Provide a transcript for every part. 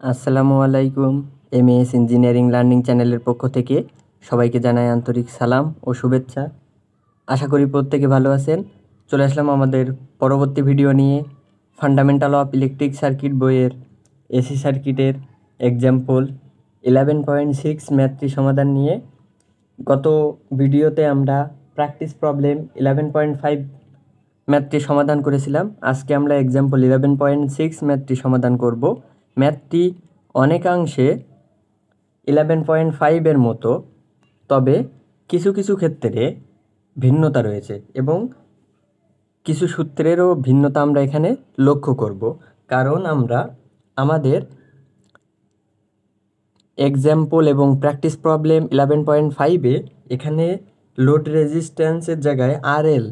আসসালামু আলাইকুম। এমএএস engineering learning চ্যানেলের পক্ষ থেকে সবাইকে জানাই আন্তরিক সালাম ও শুভেচ্ছা। আশা করি প্রত্যেকে ভালো আছেন। চলে আসলাম আমাদের পরবর্তী ভিডিও নিয়ে ফান্ডামেন্টাল অফ ইলেকট্রিক সার্কিট বইয়ের এসি সার্কিটের এক্সাম্পল 11.6 ম্যাথটি সমাধান নিয়ে। গত ভিডিওতে আমরা প্র্যাকটিস প্রবলেম 11.5 ম্যাথটি সমাধান করেছিলাম। আজকে আমরা এক্সাম্পল 11.6 ম্যাথটি সমাধান করব। ম্যাথটি অনেকাংশে 11.5 মতো, তবে কিছু কিছু ক্ষেত্রে ভিন্নতা রয়েছে এবং কিছু সূত্রেরও ভিন্নতা আমরা এখানে লক্ষ্য করব, কারণ আমরা আমাদের এক্সাম্পল এবং প্র্যাকটিস প্রবলেম 11.5-এ এখানে লোড রেজিস্ট্যান্সের জায়গায় আরএল,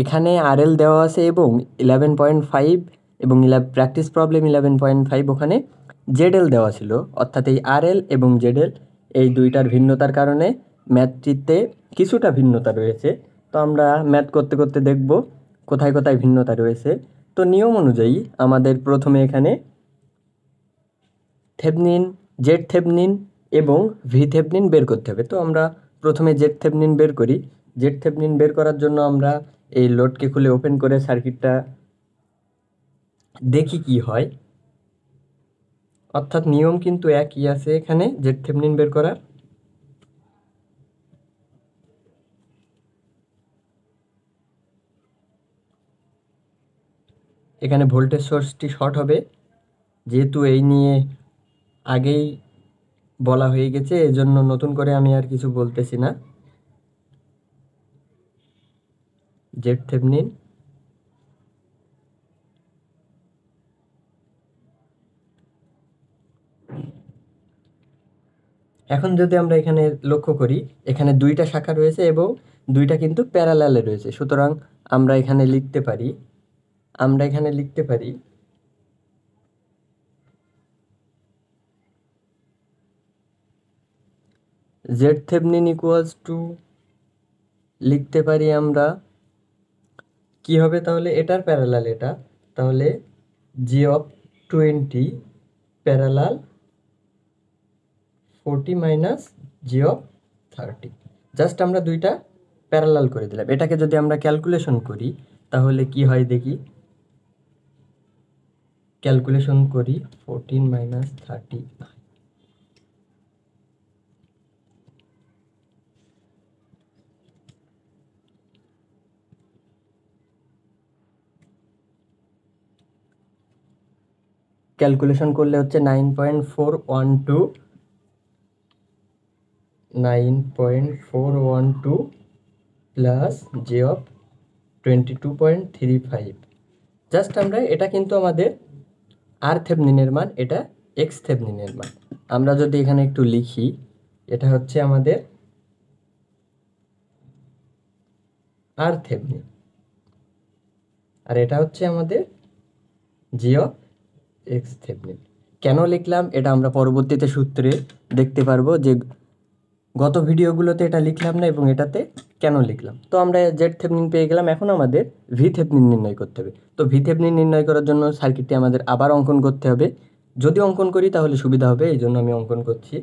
এখানে আরএল দেওয়া আছে এবং 11.5 এবং প্র্যাকটিস প্রবলেম 11.5 ওখানে জেডএল দেওয়া ছিল। অর্থাৎ এই আরএল এবং জেডএল এই দুইটার ভিন্নতার কারণে ম্যাথটিতে কিছুটা ভিন্নতা রয়েছে। তো আমরা ম্যাথ করতে করতে দেখব কোথায় কোথায় ভিন্নতা রয়েছে। তো নিয়ম অনুযায়ী আমাদের প্রথমে এখানে থেভনিন, জেড থেভনিন এবং ভি থেভনিন বের করতে হবে। তো আমরা প্রথমে জেড থেভনিন বের করি। জেড থেভনিন বের করার জন্য আমরা এই লোডকে খুলে ওপেন করে সার্কিটটা দেখি কি হয়। অর্থাৎ নিয়ম কিন্তু একই আছে এখানে জেড থেভনিন বের করার। এখানে ভোল্টেজ সোর্সটি শর্ট হবে, যেহেতু এই নিয়ে আগেই বলা হয়ে গেছে, এজন্য নতুন করে আমি আর কিছু বলতেছি না। জেড থেভনিন এখন যদি আমরা এখানে লক্ষ্য করি, এখানে দুইটা শাখা রয়েছে এবং দুইটা কিন্তু প্যারালালে রয়েছে। সুতরাং আমরা এখানে লিখতে পারি জেড থেভনিন ইকুয়ালস টু, লিখতে পারি আমরা কি হবে তাহলে, এটার প্যারালাল এটা, তাহলে G of 20 parallel 40 minus G of 30। Just আমরা দুইটা প্যারালাল করে দিলাম। এটাকে যদি আমরা ক্যালকুলেশন করি তাহলে কি হয় দেখি। ক্যালকুলেশন করি 14 মাইনাস 30, ক্যালকুলেশন করলে হচ্ছে 9.412 প্লাস জি অফ 22.35। জাস্ট আমরা এটা কিন্তু আমাদের আর থেভনিনের মান, এটা এক্স থেভনিনের মান। আমরা যদি এখানে একটু লিখি, এটা হচ্ছে আমাদের আর থেভনিন আর এটা হচ্ছে আমাদের জি অফ এক্স থেভনিন। কেন লিখলাম এটা আমরা পরবর্তীতে সূত্রে দেখতে পারবো, যে গত ভিডিওগুলোতে এটা লিখলাম না এবং এটাতে কেন লিখলাম। তো আমরা জেড থেভনিন পেয়ে গেলাম। এখন আমাদের ভি থেভনিন নির্ণয় করতে হবে। তো ভি থেভনিন নির্ণয় করার জন্য সার্কিটটি আমাদের আবার অঙ্কন করতে হবে। যদি অঙ্কন করি তাহলে সুবিধা হবে, এই জন্য আমি অঙ্কন করছি।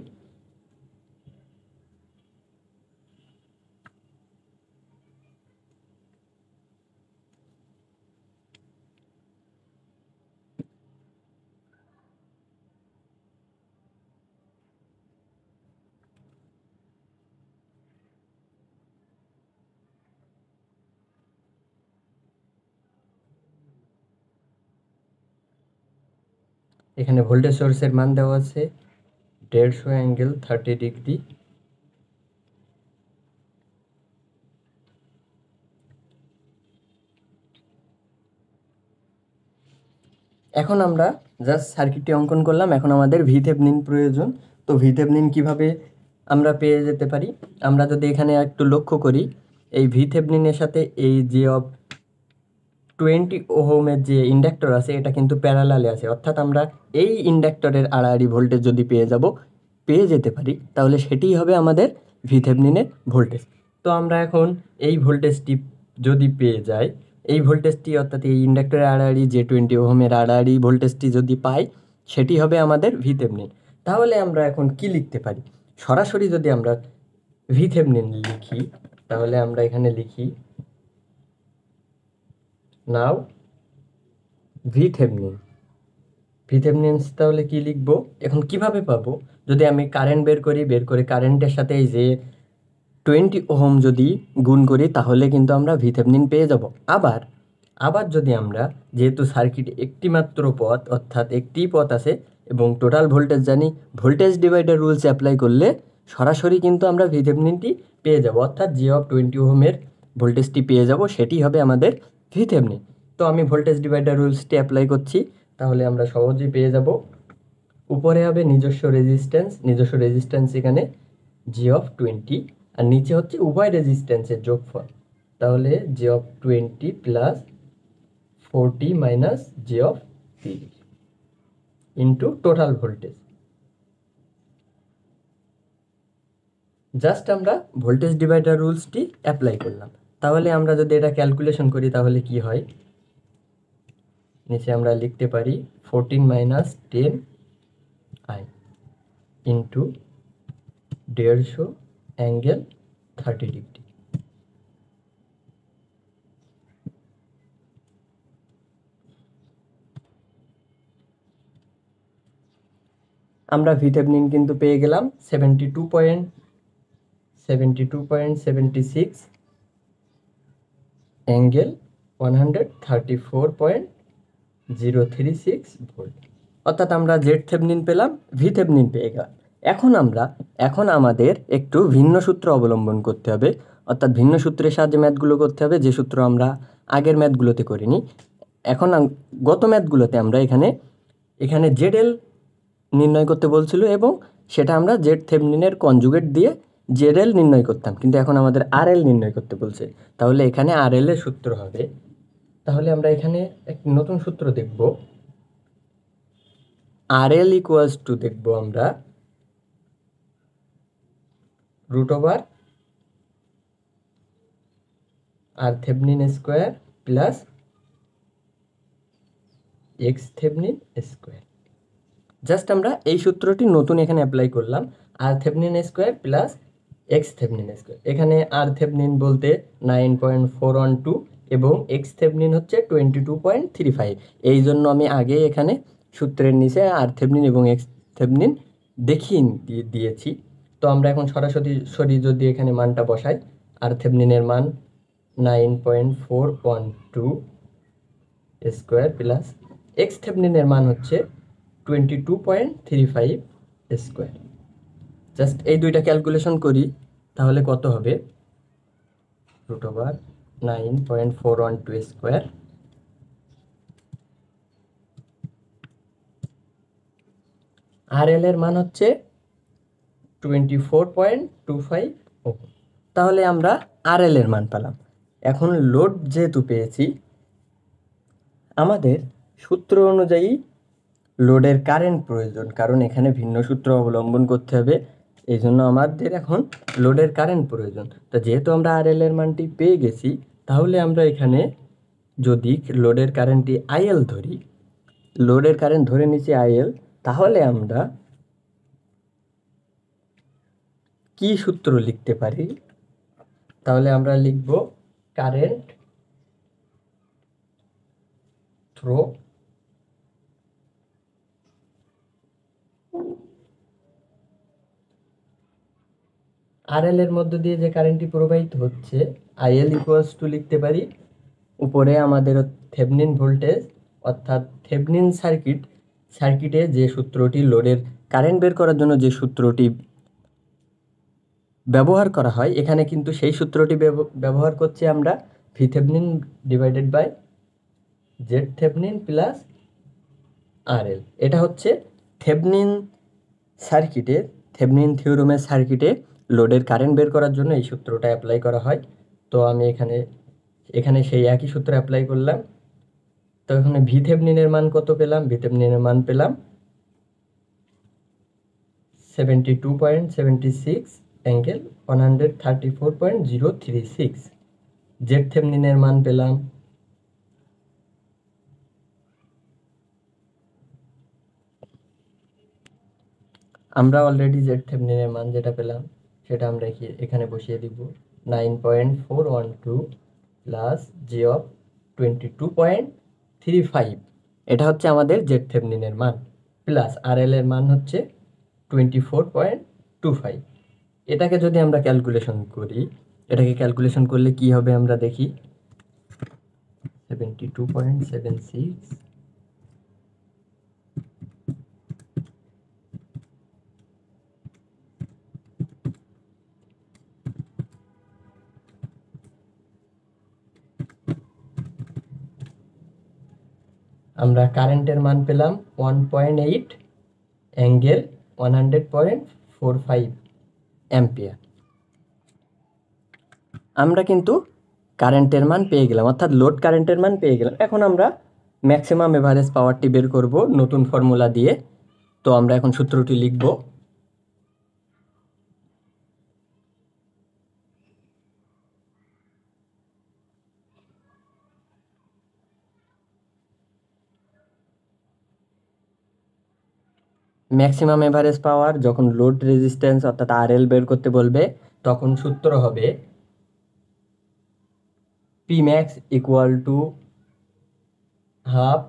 এখানে ভোল্টেজ সোর্সের মান দেওয়া আছে 150 অ্যাঙ্গেল 30 ডিগ্রি। এখন আমরা জাস্ট সার্কিটটি অঙ্কন করলাম। এখন আমাদের ভি থেভনিন প্রয়োজন। তো ভি থেভনিন কীভাবে আমরা পেয়ে যেতে পারি, আমরা যদি এখানে একটু লক্ষ্য করি, এই ভি থেভনিনের সাথে এই যে অফ 20 ওহমের যে ইন্ডাক্টর আছে এটা কিন্তু প্যারালালে আছে। অর্থাৎ আমরা এই ইন্ডাক্টরের আড়াআড়ি ভোল্টেজ যদি পেয়ে যেতে পারি, তাহলে সেটিই হবে আমাদের ভি থেভনিনের ভোল্টেজ। তো আমরা এখন এই ভোল্টেজটি যদি পেয়ে যাই, এই ভোল্টেজটি অর্থাৎ এই ইন্ডাক্টরের আড়াআড়ি যে 20 ওহমের আড়াআড়ি ভোল্টেজটি যদি পাই, সেটি হবে আমাদের ভিথেভনিন। তাহলে আমরা এখন কি লিখতে পারি? সরাসরি যদি আমরা ভিথেভনিন লিখি, তাহলে আমরা এখানে লিখি নাও ভিথেভনিন। ভিথেভনিন তাহলে কি লিখবো? এখন কিভাবে পাবো? যদি আমি কারেন্ট বের করে কারেন্টের সাথে এই যে 20 ওহম যদি গুণ করি, তাহলে কিন্তু আমরা ভিথেভনিন পেয়ে যাব। আবার যদি আমরা, যেহেতু সার্কিট একটি মাত্র পথ, অর্থাৎ একটি পথ আছে এবং টোটাল ভোল্টেজ জানি, ভোল্টেজ ডিভাইডার রুলস অ্যাপ্লাই করলে সরাসরি কিন্তু আমরা ভিথেভনিনটি পেয়ে যাব, অর্থাৎ জি অফ 20 ওহমের ভোল্টেজটি পেয়ে যাব, সেটি হবে আমাদের ভিথেভনিন। তো আমি ভোল্টেজ ডিভাইডার রুলসটি অ্যাপ্লাই করছি, তাহলে আমরা সহজেই পেয়ে যাব। উপরে হবে নিজস্ব রেজিস্ট্যান্স এখানে জি অফ 20, আর নিচে হচ্ছে উভয় রেজিস্ট্যান্সের যোগফল, তাহলে G of 20 plus 40 minus G of 30 into total voltage. Just আমরা ভোল্টেজ ডিভাইডার রুলসটি অ্যাপ্লাই করলাম। তাহলে আমরা যদি এটা ক্যালকুলেশন করি তাহলে কি হয়? নিচে আমরা লিখতে পারি 14 minus 10 I into 150 angle 30 degree. আমরা ভিথেভনিন কিন্তু পেয়ে গেলাম 72.76 অ্যাঙ্গেল 134.036 ভোল্ট, অর্থাৎ আমরা জেড থেভনিন পেলাম, ভিথেভনিন পেয়ে গেলাম। এখন আমাদের একটু ভিন্ন সূত্র অবলম্বন করতে হবে, অর্থাৎ ভিন্ন সূত্রের সাহায্যে ম্যাথগুলো করতে হবে, যে সূত্র আমরা আগের ম্যাথগুলোতে করিনি। এখন গত ম্যাথগুলোতে আমরা এখানে জেড এল নির্ণয় করতে বলছিল এবং সেটা আমরা জেড থেভনিনের কনজুগেট দিয়ে জেড এল নির্ণয় করতাম, কিন্তু এখন আমাদের আর এল নির্ণয় করতে বলছে, তাহলে এখানে আর এল এর সূত্র হবে। তাহলে আমরা এখানে এক নতুন সূত্র দেখব, আর এল ইকুয়ালস টু দেখব আমরা root over R Thevenin square plus X Thevenin square. Just আমরা এই সূত্রটি নতুন এখানে অ্যাপ্লাই করলাম, R Thevenin square plus X Thevenin square. এখানে আর থেভনিন বলতে 9.412 এবং এক্স থেভনিন হচ্ছে 22.35। এই জন্য আমি আগে এখানে সূত্রের নিচে আর থেভনিন এবং এক্স থেভনিন দেখিয়ে দিয়েছি। তো আমরা এখন সরাসরি যদি এখানে মানটা বসাই, আর থেভনিনের মান 9.412 স্কোয়ার প্লাস এক্স থেভনিনের মান হচ্ছে 22.35 স্কোয়ার। জাস্ট এই দুইটা ক্যালকুলেশন করি, তাহলে কত হবে? রুট ওভার 9.412 স্কোয়ার আর এল এর মান হচ্ছে 24.25 ওহম। তাহলে আমরা আর এল এর মান পেলাম। এখন লোড যেহেতু পেয়েছি, আমাদের সূত্র অনুযায়ী লোডের কারেন্ট প্রয়োজন, কারণ এখানে ভিন্ন সূত্র অবলম্বন করতে হবে, এই জন্য আমাদের এখন লোডের কারেন্ট প্রয়োজন। তো যেহেতু আমরা আর এল এর মানটি পেয়ে গেছি, তাহলে আমরা এখানে যদি লোডের কারেন্টটি আইএল ধরি, লোডের কারেন্ট ধরে নিচ্ছি আইএল, তাহলে আমরা কি সূত্র লিখতে পারি? তাহলে আমরা লিখব কারেন্ট থ্রো আরএল এর মধ্য দিয়ে যে কারেন্টটি প্রবাহিত হচ্ছে, আইএল ইকুয়ালস টু লিখতে পারি উপরে আমাদের থেভনিন ভোল্টেজ, অর্থাৎ থেভনিন সার্কিটে যে সূত্রটি লোডের কারেন্ট বের করার জন্য যে সূত্রটি ব্যবহার করা হয়, এখানে কিন্তু সেই সূত্রটি ব্যবহার করছি আমরা, V Thevenin divided by Z Thevenin plus RL. এটা হচ্ছে থেভনিন থিওরেমের সার্কিটে লোডের কারেন্ট বের করার জন্য এই সূত্রটা অ্যাপ্লাই করা হয়। তো আমি এখানে সেই একই সূত্র অ্যাপ্লাই করলাম। তো এখানে ভিথেভনিনের মান কত পেলাম? ভিথেভনিনের মান পেলাম 72.76 অ্যাঙ্গেল 134.036। জেড থেভনিনের মান পেলাম আমরা অলরেডি জেড থেভেনিনের মান যেটা পেলাম সেটা আমরা এখানে বসিয়ে দিব 9.412 প্লাস জি অফ 22.35। এটা হচ্ছে আমাদের জেড থেভেনিনের মান, প্লাস আর এল এর মান হচ্ছে 24.25। এটাকে যদি আমরা ক্যালকুলেশন করি, এটাকে ক্যালকুলেশন করলে কি হবে আমরা দেখি। 72.76 আমরা কারেন্টের মান পেলাম 1.8 অ্যাঙ্গেল 100.45 অ্যাম্পিয়ার। আমরা কিন্তু কারেন্টের মান পেয়ে গেলাম, অর্থাৎ লোড কারেন্টের মান পেয়ে গেলাম। এখন আমরা ম্যাক্সিমাম এভারেজ পাওয়ারটি বের করব নতুন ফর্মুলা দিয়ে। তো আমরা এখন সূত্রটি লিখব। ম্যাক্সিমাম এভারেজ পাওয়ার যখন লোড রেজিস্ট্যান্স অর্থাৎ আরএল বের করতে বলবে, তখন সূত্র হবে Pmax equal to half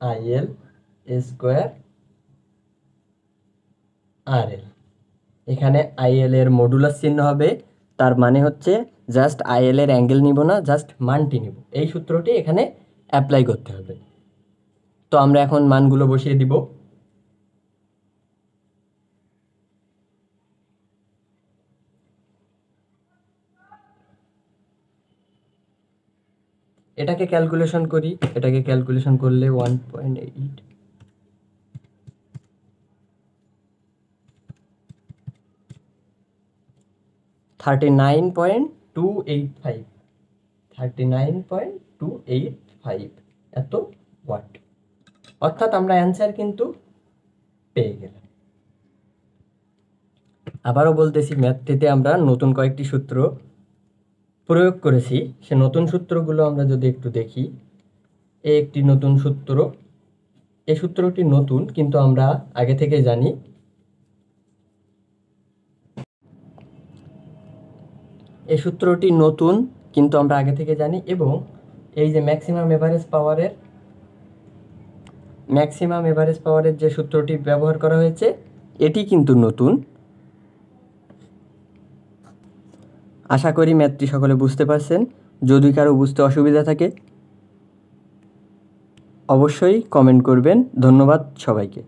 IL square RL। এখানে IL এর মডুলাস চিহ্ন হবে, তার মানে হচ্ছে জাস্ট IL এর অ্যাঙ্গেল নিব না, জাস্ট মানটি নিব। এই সূত্রটি এখানে অ্যাপ্লাই করতে হবে। তো আমরা এখন মানগুলো বসিয়ে দিব। এটাকে ক্যালকুলেশন করি, এটাকে ক্যালকুলেশন করলে 1.8 39.285 39.285 এত ওয়াট, অর্থাৎ আমরা অ্যান্সার কিন্তু পেয়ে গেলাম। আবারও বলতেছি, ম্যাথটিতে আমরা নতুন কয়েকটি সূত্র প্রয়োগ করেছি। সে নতুন সূত্রগুলো আমরা যদি একটু দেখি, একটি নতুন সূত্র, এই সূত্রটি নতুন কিন্তু আমরা আগে থেকে জানি। এই সূত্রটি নতুন কিন্তু আমরা আগে থেকে জানি, এবং এই যে ম্যাক্সিমাম এভারেজ পাওয়ারের যে সূত্রটি ব্যবহার করা হয়েছে এটি কিন্তু নতুন। আশা করি ম্যাথটি সকলে বুঝতে পারছেন। যদি কারো বুঝতে অসুবিধা থাকে অবশ্যই কমেন্ট করবেন। ধন্যবাদ সবাইকে।